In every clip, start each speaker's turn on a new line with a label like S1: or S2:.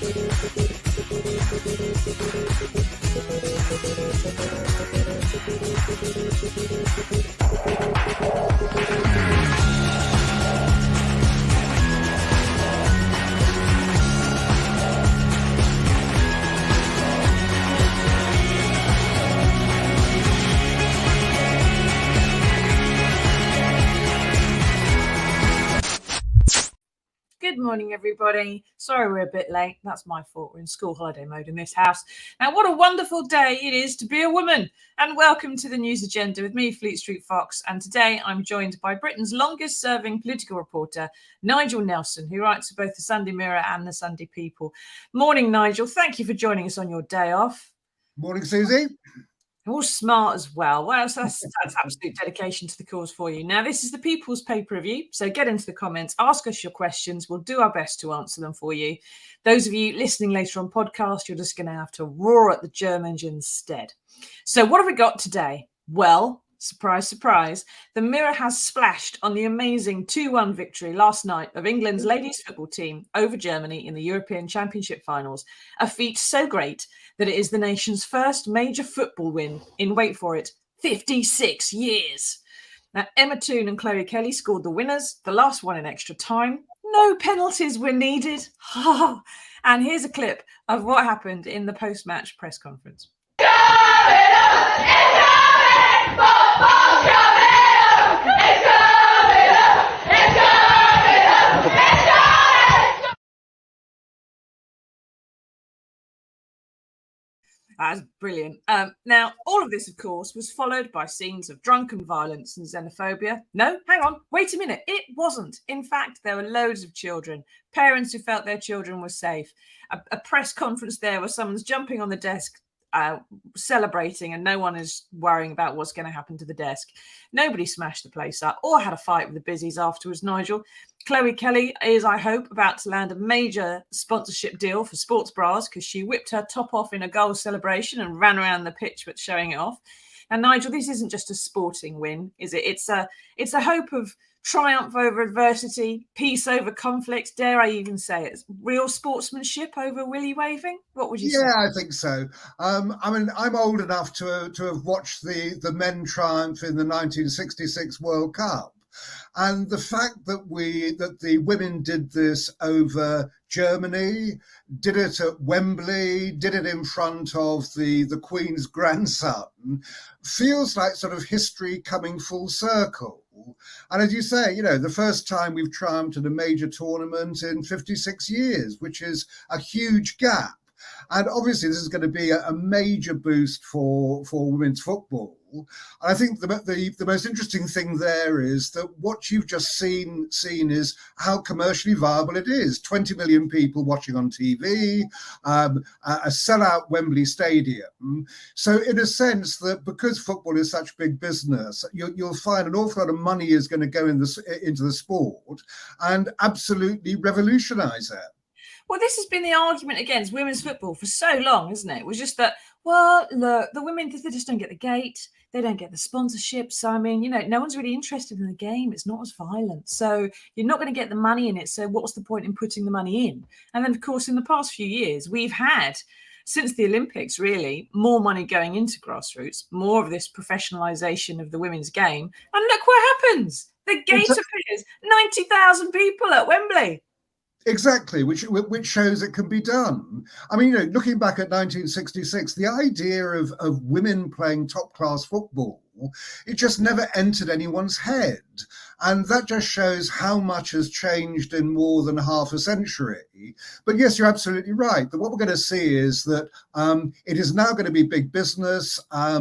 S1: Good morning, everybody. Sorry we're a bit late. That's my fault. We're in school holiday mode in this house. Now, what a wonderful day it is to be a woman. And welcome to the News Agenda with me, Fleet Street Fox. And today I'm joined by Britain's longest serving political reporter, Nigel Nelson, who writes for both the Sunday Mirror and the Sunday People. Morning, Nigel. Thank you for joining us on your day off.
S2: Morning, Susie.
S1: All smart as well. Well, that's absolute dedication to the cause for you. Now, this is the People's pay-per-view, so get into the comments, ask us your questions. We'll do our best to answer them for you. Those of you listening later on podcast, you're just going to have to roar at the Germans instead. So what have we got today? Well, surprise, surprise, the Mirror has splashed on the amazing 2-1 victory last night of England's ladies football team over Germany in the European Championship finals, a feat so great that it is the nation's first major football win in, wait for it, 56 years. Now, Emma Toone and Chloe Kelly scored the winners, the last one in extra time. No penalties were needed. And here's a clip of what happened in the post-match press conference. That's brilliant. Now, all of this, of course, was followed by scenes of drunken violence and xenophobia. No, hang on, wait a minute. It wasn't. In fact, there were loads of children, parents who felt their children were safe. A press conference there where someone's jumping on the desk, celebrating, and no one is worrying about what's going to happen to the desk. Nobody smashed the place up or had a fight with the busies afterwards, Nigel. Chloe Kelly is, I hope, about to land a major sponsorship deal for sports bras because she whipped her top off in a goal celebration and ran around the pitch but showing it off. And Nigel, this isn't just a sporting win, is it? It's a hope of triumph over adversity, peace over conflict. Dare I even say it? Real sportsmanship over willy waving? What would you say?
S2: Yeah, I think so. I mean, I'm old enough to have watched the men triumph in the 1966 World Cup. And the fact that the women did this over Germany, did it at Wembley, did it in front of the Queen's grandson, feels like sort of history coming full circle. And as you say, you know, the first time we've triumphed in a major tournament in 56 years, which is a huge gap. And obviously, this is going to be a major boost for women's football. And I think the most interesting thing there is that what you've just seen is how commercially viable it is. 20 million people watching on TV, a sellout Wembley Stadium. So in a sense that because football is such big business, you'll find an awful lot of money is going to go into the sport and absolutely revolutionise it.
S1: Well, this has been the argument against women's football for so long, isn't it? It was just that, well, look, the women, they just don't get the gate. They don't get the sponsorship. So, I mean, you know, no one's really interested in the game. It's not as violent. So you're not going to get the money in it. So what's the point in putting the money in? And then, of course, in the past few years, we've had, since the Olympics, really, more money going into grassroots, more of this professionalisation of the women's game. And look what happens. The gate appears, 90,000 people at Wembley.
S2: Exactly, which shows it can be done. I mean, you know, looking back at 1966, the idea of women playing top-class football, it just never entered anyone's head. And that just shows how much has changed in more than half a century. But yes, you're absolutely right. That what we're going to see is that it is now going to be big business. A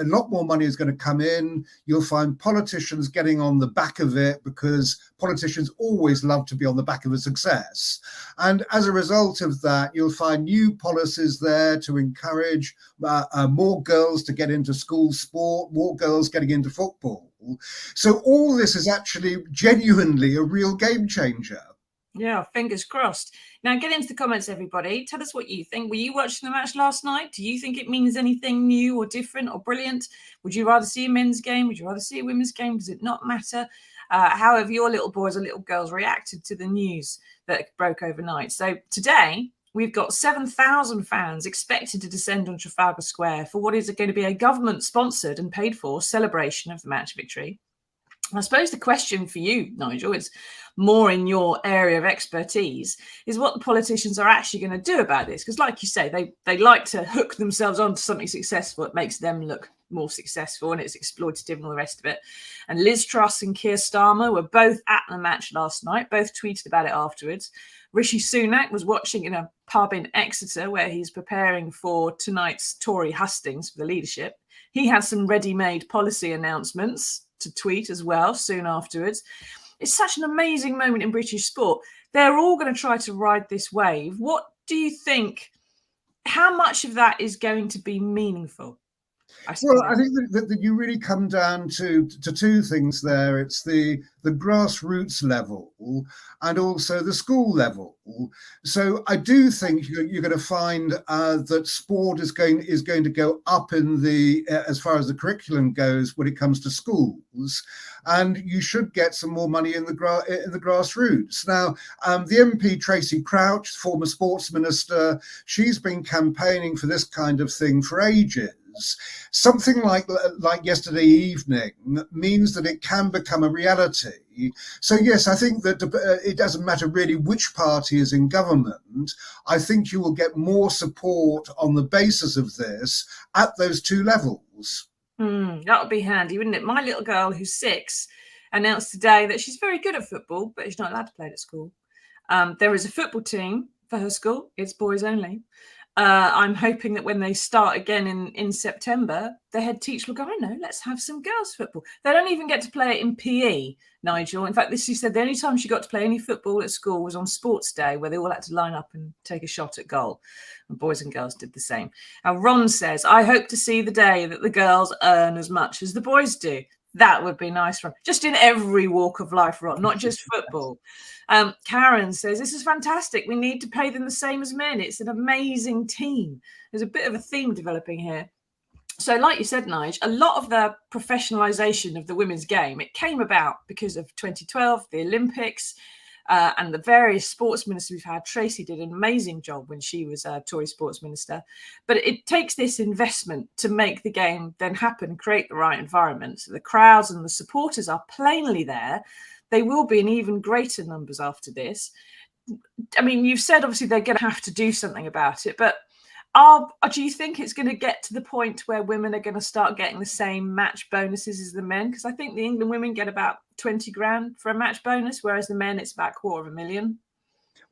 S2: lot more money is going to come in. You'll find politicians getting on the back of it because politicians always love to be on the back of a success. And as a result of that, you'll find new policies there to encourage more girls to get into school sport, more girls getting into football. So all this is actually genuinely a real game changer.
S1: Yeah, fingers crossed. Now get into the comments, everybody. Tell us what you think. Were you watching the match last night? Do you think it means anything new or different or brilliant? Would you rather see a men's game? Would you rather see a women's game? Does it not matter? How have your little boys or little girls reacted to the news that broke overnight? So today, we've got 7,000 fans expected to descend on Trafalgar Square for what is going to be a government-sponsored and paid-for celebration of the match victory. I suppose the question for you, Nigel, is more in your area of expertise, is what the politicians are actually going to do about this. Because like you say, they like to hook themselves onto something successful. It makes them look more successful and it's exploitative and all the rest of it. And Liz Truss and Keir Starmer were both at the match last night, both tweeted about it afterwards. Rishi Sunak was watching in a pub in Exeter where he's preparing for tonight's Tory hustings for the leadership. He had some ready-made policy announcements to tweet as well soon afterwards. It's such an amazing moment in British sport. They're all going to try to ride this wave. What do you think? How much of that is going to be meaningful?
S2: Well, I think that you really come down to two things there. It's the grassroots level and also the school level. So I do think you're going to find that sport is going to go up in the as far as the curriculum goes when it comes to schools, and you should get some more money in the grassroots. Now, the MP Tracy Crouch, former sports minister, she's been campaigning for this kind of thing for ages. Something like yesterday evening means that it can become a reality. So yes, I think that it doesn't matter really which party is in government. I think you will get more support on the basis of this at those two levels.
S1: That would be handy, wouldn't it? My little girl, who's 6, announced today that she's very good at football, but she's not allowed to play it at school. There is a football team for her school. It's boys only. I'm hoping that when they start again in September, the head teacher will go, I know, let's have some girls' football. They don't even get to play it in PE, Nigel. In fact, she said the only time she got to play any football at school was on sports day, where they all had to line up and take a shot at goal. And boys and girls did the same. Now, Ron says, I hope to see the day that the girls earn as much as the boys do. That would be nice, Ron. Just in every walk of life, Ron, not just football. Karen says, this is fantastic. We need to pay them the same as men. It's an amazing team. There's a bit of a theme developing here. So like you said, Nige, a lot of the professionalisation of the women's game, it came about because of 2012, the Olympics, and the various sports ministers we've had. Tracy did an amazing job when she was a Tory sports minister. But it takes this investment to make the game then happen, create the right environment. So the crowds and the supporters are plainly there. They will be in even greater numbers after this. I mean, you've said obviously they're going to have to do something about it, but do you think it's going to get to the point where women are going to start getting the same match bonuses as the men? Because I think the England women get about 20 grand for a match bonus, whereas the men, it's about $250,000.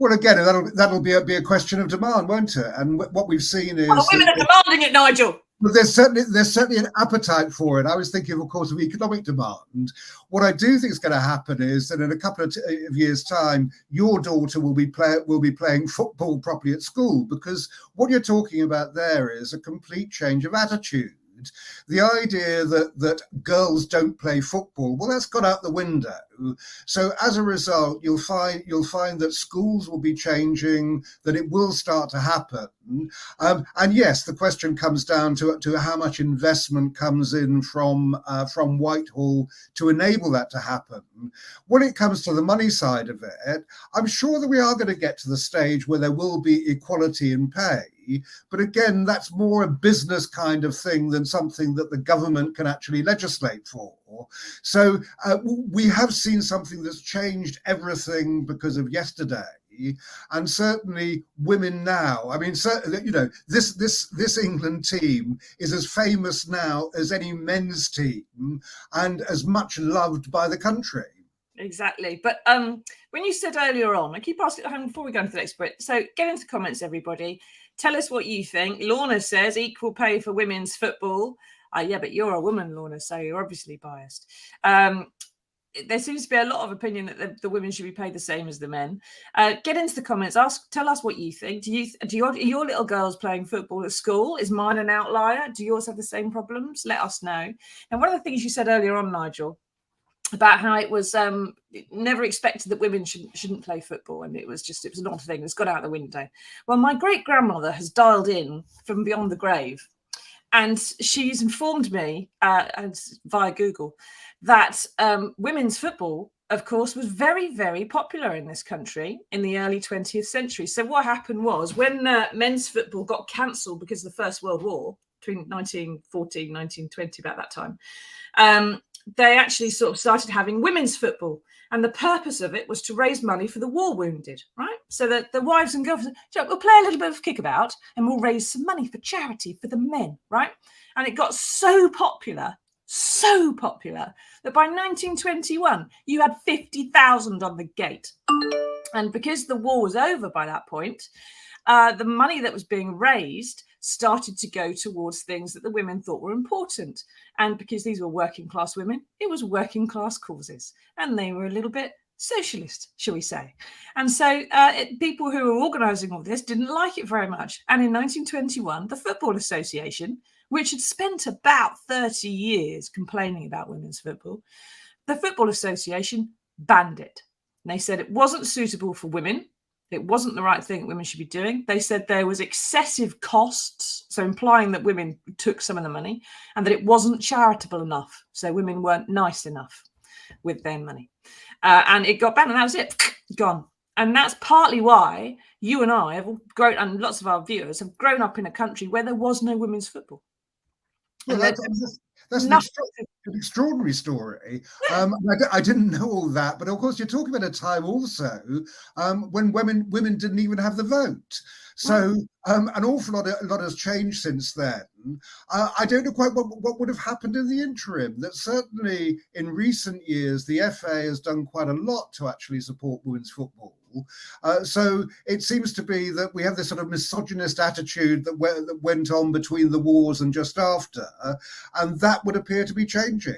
S2: Well, again, that'll be a question of demand, won't it? And what we've seen is
S1: the women are demanding it, Nigel.
S2: But there's certainly an appetite for it. I was thinking, of course, of economic demand. What I do think is going to happen is that in a couple of years' time, your daughter will be playing football properly at school, because what you're talking about there is a complete change of attitude. The idea that girls don't play football, well, that's got out the window. So as a result, you'll find that schools will be changing, that it will start to happen. And yes, the question comes down to how much investment comes in from Whitehall to enable that to happen. When it comes to the money side of it, I'm sure that we are going to get to the stage where there will be equality in pay. But again, that's more a business kind of thing than something that the government can actually legislate for. So we have seen something that's changed everything because of yesterday. And certainly women now, I mean, you know, this England team is as famous now as any men's team and as much loved by the country.
S1: Exactly. But when you said earlier on, I keep asking before we go into the next bit. So get into the comments, everybody. Tell us what you think. Lorna says equal pay for women's football. Yeah, but you're a woman, Lorna, so you're obviously biased. There seems to be a lot of opinion that the women should be paid the same as the men. Get into the comments. Tell us what you think. Are your little girls playing football at school? Is mine an outlier? Do yours have the same problems? Let us know. And one of the things you said earlier on, Nigel, about how it was never expected that women shouldn't play football, and it was an odd thing that's got out the window. Well, my great grandmother has dialed in from beyond the grave, and she's informed me via Google that women's football of course, was very, very popular in this country in the early 20th century. So what happened was when men's football got cancelled because of the First World War, between 1914, 1920, about that time, they actually sort of started having women's football. And the purpose of it was to raise money for the war wounded, right? So that the wives and girls, we'll play a little bit of kickabout and we'll raise some money for charity for the men, right? And it got so popular that by 1921, you had 50,000 on the gate. And because the war was over by that point, the money that was being raised started to go towards things that the women thought were important. And because these were working class women, it was working class causes. And they were a little bit socialist, shall we say. And so people who were organising all this didn't like it very much. And in 1921, the Football Association, which had spent about 30 years complaining about women's football, the Football Association banned it. And they said it wasn't suitable for women. It wasn't the right thing that women should be doing. They said there was excessive costs, so implying that women took some of the money, and that it wasn't charitable enough. So women weren't nice enough with their money. And it got banned, and that was it. Gone. And that's partly why you and I have grown, and lots of our viewers have grown up in a country where there was no women's football.
S2: Well, that's an extraordinary story. I didn't know all that, but of course, you're talking about a time also when women didn't even have the vote. So an awful lot has changed since then. I don't know quite what would have happened in the interim. That certainly in recent years, the FA has done quite a lot to actually support women's football. So it seems to be that we have this sort of misogynist attitude that went on between the wars and just after, and that would appear to be changing.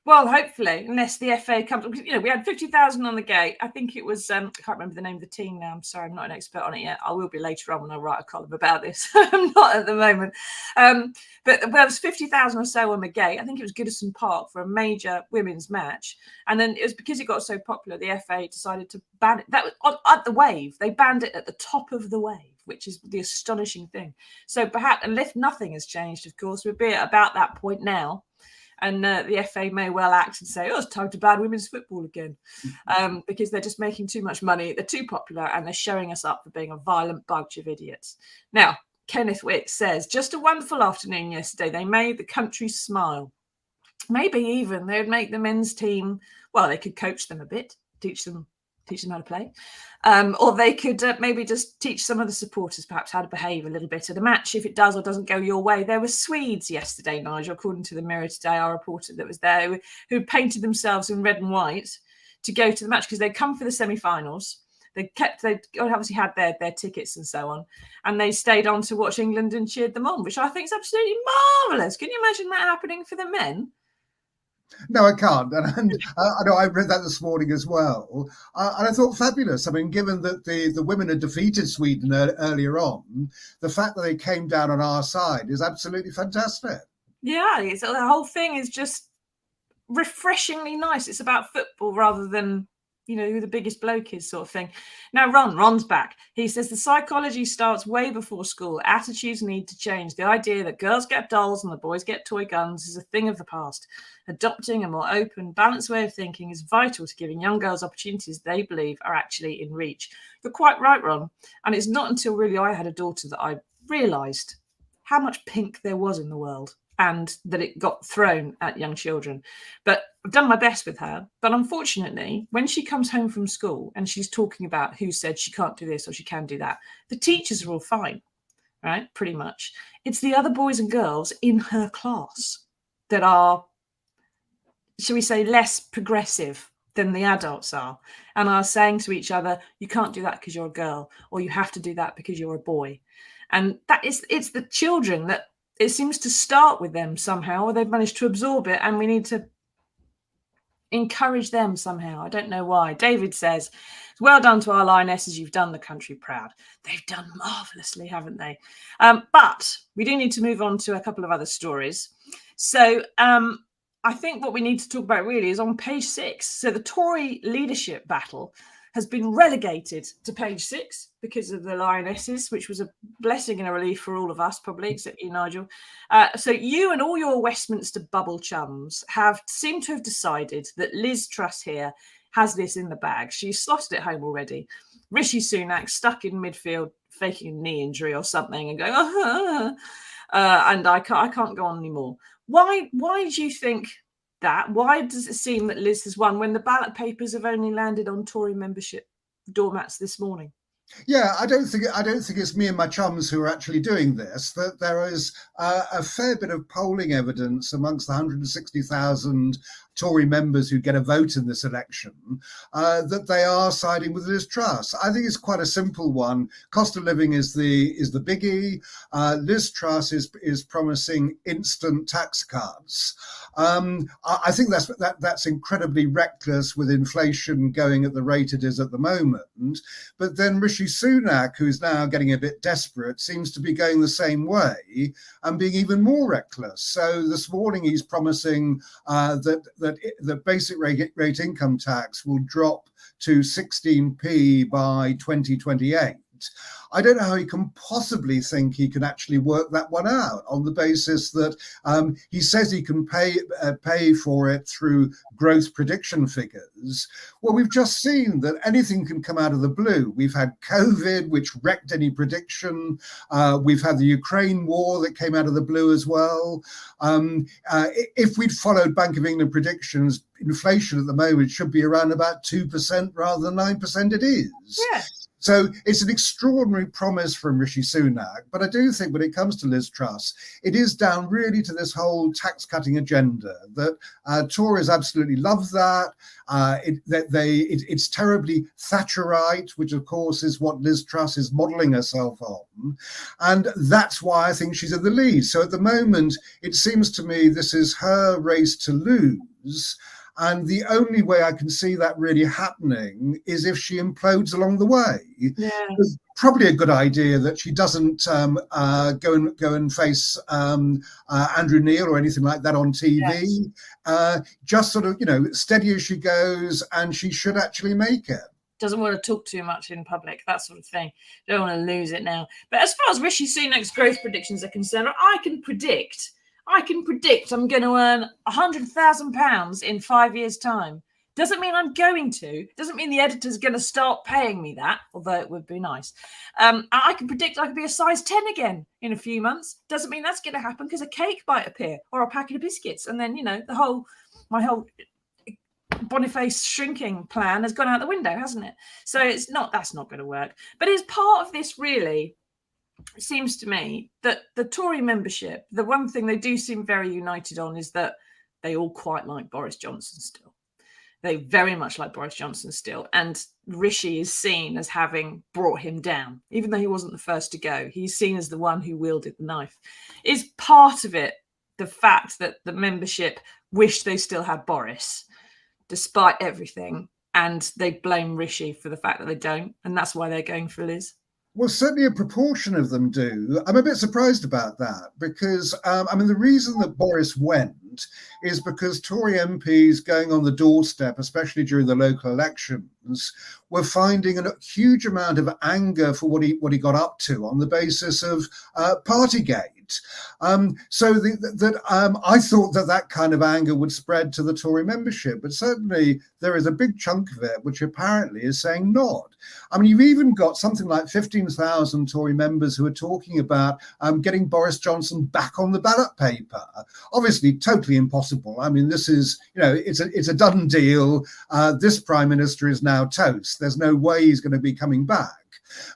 S1: Well, hopefully, unless the FA comes, we had 50,000 on the gate. I think it was, I can't remember the name of the team now. I'm sorry, I'm not an expert on it yet. I will be later on when I write a column about this. I'm not at the moment. But there was 50,000 or so on the gate. I think it was Goodison Park for a major women's match. And then it was because it got so popular, the FA decided to ban it. That was at the wave. They banned it at the top of the wave, which is the astonishing thing. So perhaps, and if nothing has changed, of course, we'd be at about that point now. And the FA may well act and say, it's time to ban women's football again, because they're just making too much money. They're too popular and they're showing us up for being a violent bunch of idiots. Now, Kenneth Wick says, just a wonderful afternoon yesterday. They made the country smile. Maybe even they would make the men's team, well, they could coach them a bit, teach them how to play. Or they could maybe just teach some of the supporters perhaps how to behave a little bit at a match if it does or doesn't go your way. There were Swedes yesterday, Nigel, according to the Mirror today, our reporter that was there, who painted themselves in red and white to go to the match because they'd come for the semi-finals. They obviously had their tickets and so on, and they stayed on to watch England and cheered them on, which I think is absolutely marvellous. Can you imagine that happening for the men?
S2: No, I can't. And I know I read that this morning as well. And I thought fabulous. I mean, given that the women had defeated Sweden earlier on, the fact that they came down on our side is absolutely fantastic. Yeah,
S1: the whole thing is just refreshingly nice. It's about football rather than, who the biggest bloke is sort of thing. Now, Ron's back. He says the psychology starts way before school. Attitudes need to change. The idea that girls get dolls and the boys get toy guns is a thing of the past. Adopting a more open, balanced way of thinking is vital to giving young girls opportunities they believe are actually in reach. You're quite right, Ron. And it's not until really I had a daughter that I realised how much pink there was in the world and that it got thrown at young children. But I've done my best with her. But unfortunately, when she comes home from school and she's talking about who said she can't do this or she can do that, the teachers are all fine, right? Pretty much. It's the other boys and girls in her class that are, shall we say, less progressive than the adults are, and are saying to each other, you can't do that because you're a girl, or you have to do that because you're a boy. And it's the children that it seems to start with them somehow, or they've managed to absorb it, and we need to encourage them somehow. I don't know why. David says, well done to our Lionesses. You've done the country proud. They've done marvellously, haven't they? But we do need to move on to a couple of other stories. So I think what we need to talk about really is on page 6. So the Tory leadership battle has been relegated to page 6 because of the Lionesses, which was a blessing and a relief for all of us, probably, except you, Nigel. So you and all your Westminster bubble chums seem to have decided that Liz Truss here has this in the bag. She's slotted it home already. Rishi Sunak stuck in midfield, faking a knee injury or something, and going, and I can't go on anymore. Why do you think that? Why does it seem that Liz has won when the ballot papers have only landed on Tory membership doormats this morning?
S2: Yeah, I don't think it's me and my chums who are actually doing this. That there is a fair bit of polling evidence amongst the 160,000 Tory members who get a vote in this election that they are siding with Liz Truss. I think it's quite a simple one. Cost of living is the biggie. Liz Truss is promising instant tax cuts. I think that's incredibly reckless with inflation going at the rate it is at the moment. But then Rishi Sunak, who's now getting a bit desperate, seems to be going the same way and being even more reckless. So this morning he's promising that the basic rate income tax will drop to 16p by 2028. I don't know how he can possibly think he can actually work that one out on the basis that he says he can pay for it through growth prediction figures. Well, we've just seen that anything can come out of the blue. We've had COVID, which wrecked any prediction. We've had the Ukraine war that came out of the blue as well. If we'd followed Bank of England predictions, inflation at the moment should be around about 2% rather than 9% it is.
S1: Yeah.
S2: So it's an extraordinary promise from Rishi Sunak. But I do think when it comes to Liz Truss, it is down really to this whole tax cutting agenda that Tories absolutely love that. It's terribly Thatcherite, which of course is what Liz Truss is modelling herself on. And that's why I think she's in the lead. So at the moment, it seems to me this is her race to lose. And the only way I can see that really happening is if she implodes along the way.
S1: Yeah.
S2: It's probably a good idea that she doesn't go and face Andrew Neil or anything like that on TV. Yes. Just sort of, steady as she goes, and she should actually make it.
S1: Doesn't want to talk too much in public, that sort of thing. Don't want to lose it now. But as far as Rishi Sunak's growth predictions are concerned, I can predict I'm going to earn £100,000 in 5 years' time. Doesn't mean I'm going to. Doesn't mean the editor's going to start paying me that, although it would be nice. I can predict I could be a size 10 again in a few months. Doesn't mean that's going to happen because a cake might appear or a packet of biscuits. And then, my whole Boniface shrinking plan has gone out the window, hasn't it? So that's not going to work. But it's part of this, really. It seems to me that the Tory membership, the one thing they do seem very united on is that they all quite like Boris Johnson still. They very much like Boris Johnson still. And Rishi is seen as having brought him down. Even though he wasn't the first to go, he's seen as the one who wielded the knife. Is part of it the fact that the membership wish they still had Boris, despite everything, and they blame Rishi for the fact that they don't, and that's why they're going for Liz?
S2: Well, certainly a proportion of them do. I'm a bit surprised about that because, the reason that Boris went is because Tory MPs going on the doorstep, especially during the local elections, were finding a huge amount of anger for what he got up to on the basis of Partygate. I thought that kind of anger would spread to the Tory membership, but certainly there is a big chunk of it which apparently is saying not. You've even got something like 15,000 Tory members who are talking about getting Boris Johnson back on the ballot paper. Obviously, totally impossible. This is, it's a done deal. This Prime Minister is now toast. There's no way he's going to be coming back.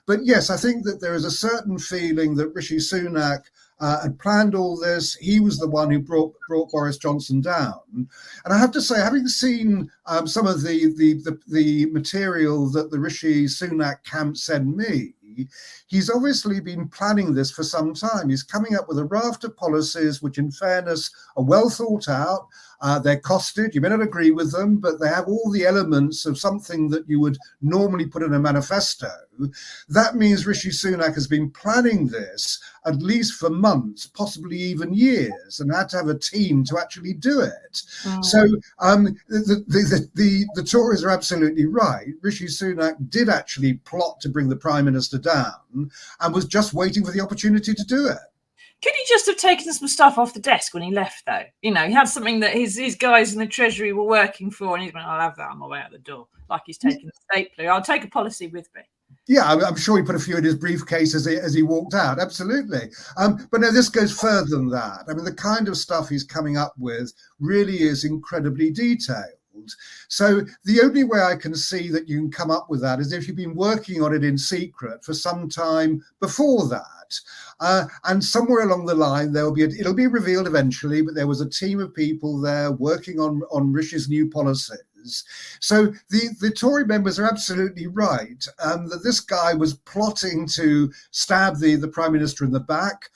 S2: But yes, I think that there is a certain feeling that Rishi Sunak had planned all this. He was the one who brought Boris Johnson down. And I have to say, having seen some of the material that the Rishi Sunak camp sent me, he's obviously been planning this for some time. He's coming up with a raft of policies which, in fairness, are well thought out. They're costed. You may not agree with them, but they have all the elements of something that you would normally put in a manifesto. That means Rishi Sunak has been planning this at least for months, possibly even years, and had to have a team to actually do it. Oh. So the Tories are absolutely right. Rishi Sunak did actually plot to bring the Prime Minister down and was just waiting for the opportunity to do it.
S1: Could he just have taken some stuff off the desk when he left, though? You know, he had something that his guys in the Treasury were working for, and he's went, I'll have that on my way out the door. Like he's taking the stapler. I'll take a policy with me.
S2: Yeah, I'm sure he put a few in his briefcase as he walked out. Absolutely. But no, this goes further than that. I mean, the kind of stuff he's coming up with really is incredibly detailed. So the only way I can see that you can come up with that is if you've been working on it in secret for some time before that. And somewhere along the line, it'll be revealed eventually, but there was a team of people there working on Rishi's new policies. So the Tory members are absolutely right that this guy was plotting to stab the Prime Minister in the back.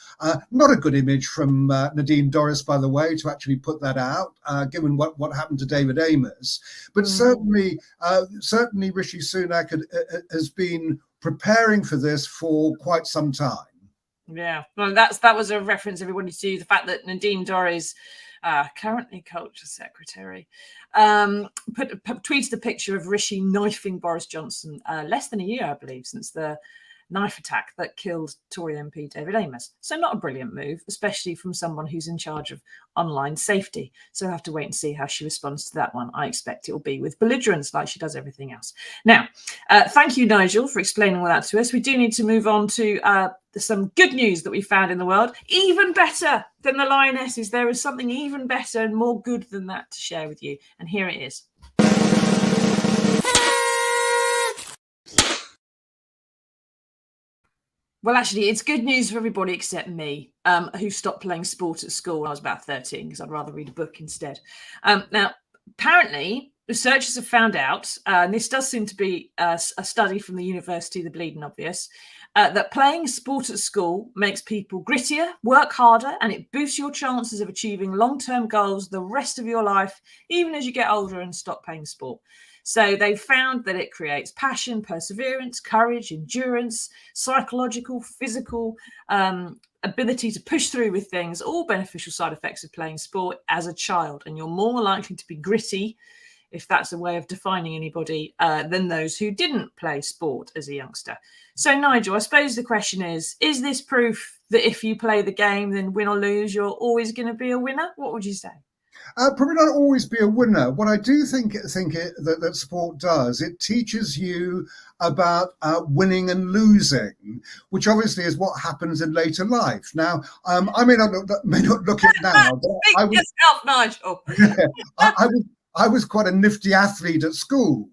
S2: Not a good image from Nadine Dorries, by the way, to actually put that out, given what happened to David Amess. But certainly Rishi Sunak has been preparing for this for quite some time. Yeah,
S1: well, that was a reference, everybody, to the fact that Nadine Dorries, currently Culture Secretary, tweeted a picture of Rishi knifing Boris Johnson less than a year, I believe, since the knife attack that killed Tory MP David Amess. So not a brilliant move, especially from someone who's in charge of online safety. So we'll have to wait and see how she responds to that one. I expect it will be with belligerence like she does everything else. Now, thank you, Nigel, for explaining all that to us. We do need to move on to some good news that we found in the world. Even better than the Lionesses. There is something even better and more good than that to share with you. And here it is. Well, actually, it's good news for everybody except me, who stopped playing sport at school when I was about 13 because I'd rather read a book instead. Now, apparently, researchers have found out, and this does seem to be a study from the University of the Bleeding Obvious, that playing sport at school makes people grittier, work harder, and it boosts your chances of achieving long-term goals the rest of your life, even as you get older and stop playing sport. So they found that it creates passion, perseverance, courage, endurance, psychological, physical ability to push through with things, all beneficial side effects of playing sport as a child. And you're more likely to be gritty, if that's a way of defining anybody, than those who didn't play sport as a youngster. So, Nigel, I suppose the question is this proof that if you play the game, then win or lose, you're always going to be a winner? What would you say?
S2: Probably not always be a winner. What I do think that sport does, it teaches you about winning and losing, which obviously is what happens in later life. Now, I may not look it now, but
S1: I was, yourself, Nigel.
S2: I was quite a nifty athlete at school.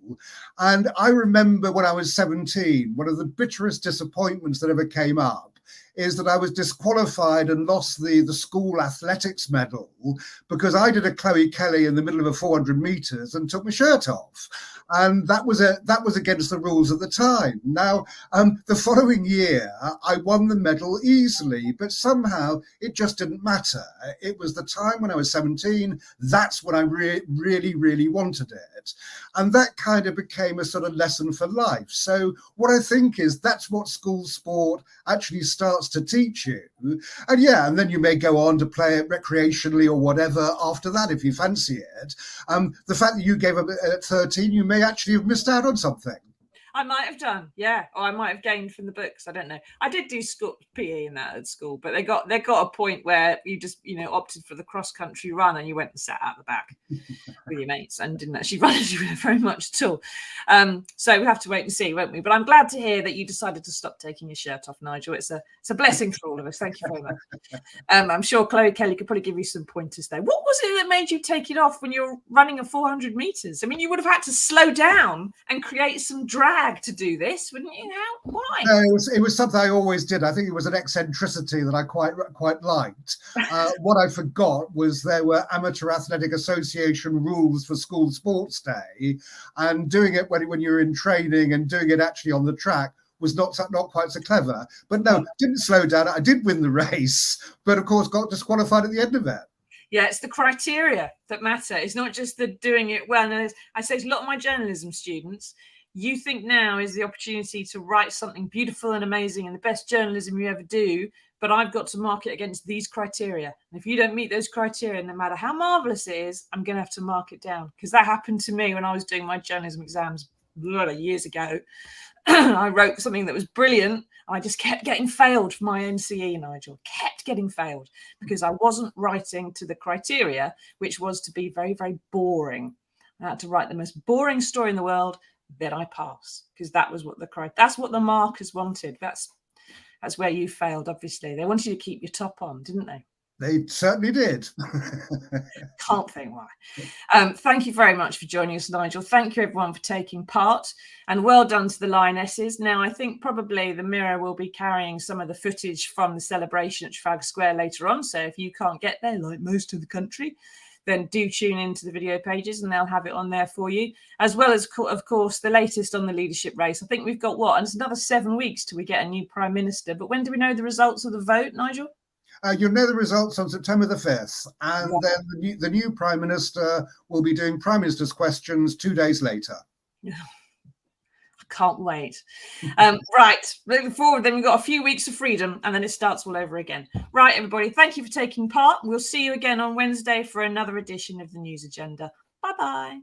S2: And I remember when I was 17, one of the bitterest disappointments that ever came up is that I was disqualified and lost the school athletics medal because I did a Chloe Kelly in the middle of a 400 meters and took my shirt off. And that was against the rules at the time. Now, the following year, I won the medal easily, but somehow it just didn't matter. It was the time when I was 17. That's when I really, really wanted it. And that kind of became a sort of lesson for life. So what I think is that's what school sport actually starts to teach you. And yeah, and then you may go on to play it recreationally or whatever after that if you fancy it. The fact that you gave up at 13, you may actually have missed out on something.
S1: I might have done, yeah, or I might have gained from the books. I don't know. I did do school PE in that at school, but they got a point where you just opted for the cross country run and you went and sat out the back with your mates and didn't actually run very much at all. So we have to wait and see, won't we? But I'm glad to hear that you decided to stop taking your shirt off, Nigel. It's a blessing for all of us. Thank you very much. I'm sure Chloe Kelly could probably give you some pointers there. What was it that made you take it off when you're running a 400 meters? I mean, you would have had to slow down and create some drag to do this, wouldn't you? Why?
S2: No, it was something I always did. I think it was an eccentricity that I quite liked. What I forgot was there were Amateur Athletic Association rules for school sports day, and doing it when you're in training and doing it actually on the track was not quite so clever. But no, didn't slow down. I did win the race, but of course got disqualified at the end of it.
S1: Yeah, it's the criteria that matter. It's not just the doing it well. And I say to a lot of my journalism students, you think now is the opportunity to write something beautiful and amazing and the best journalism you ever do, but I've got to mark it against these criteria. And if you don't meet those criteria, no matter how marvelous it is, I'm going to have to mark it down. Because that happened to me when I was doing my journalism exams years ago. I wrote something that was brilliant I just kept getting failed for my NCE, Nigel. Kept getting failed because I wasn't writing to the criteria, which was to be very, very boring. I had to write the most boring story in the world, then I pass, because that was what that's what the markers wanted. That's where you failed, obviously. They wanted you to keep your top on, didn't they?
S2: They certainly did.
S1: Can't think why. Thank you very much for joining us, Nigel. Thank you, everyone, for taking part. And well done to the Lionesses. Now, I think probably the Mirror will be carrying some of the footage from the celebration at Trafalgar Square later on. So if you can't get there, like most of the country, then do tune into the video pages and they'll have it on there for you, as well as, of course, the latest on the leadership race. I think we've got and it's another 7 weeks till we get a new Prime Minister. But when do we know the results of the vote, Nigel?
S2: You'll know the results on September the 5th, and then the new Prime Minister will be doing Prime Minister's questions 2 days later.
S1: I can't wait. Right, moving forward, then we've got a few weeks of freedom, and then it starts all over again. Right, everybody, thank you for taking part. We'll see you again on Wednesday for another edition of the News Agenda. Bye-bye.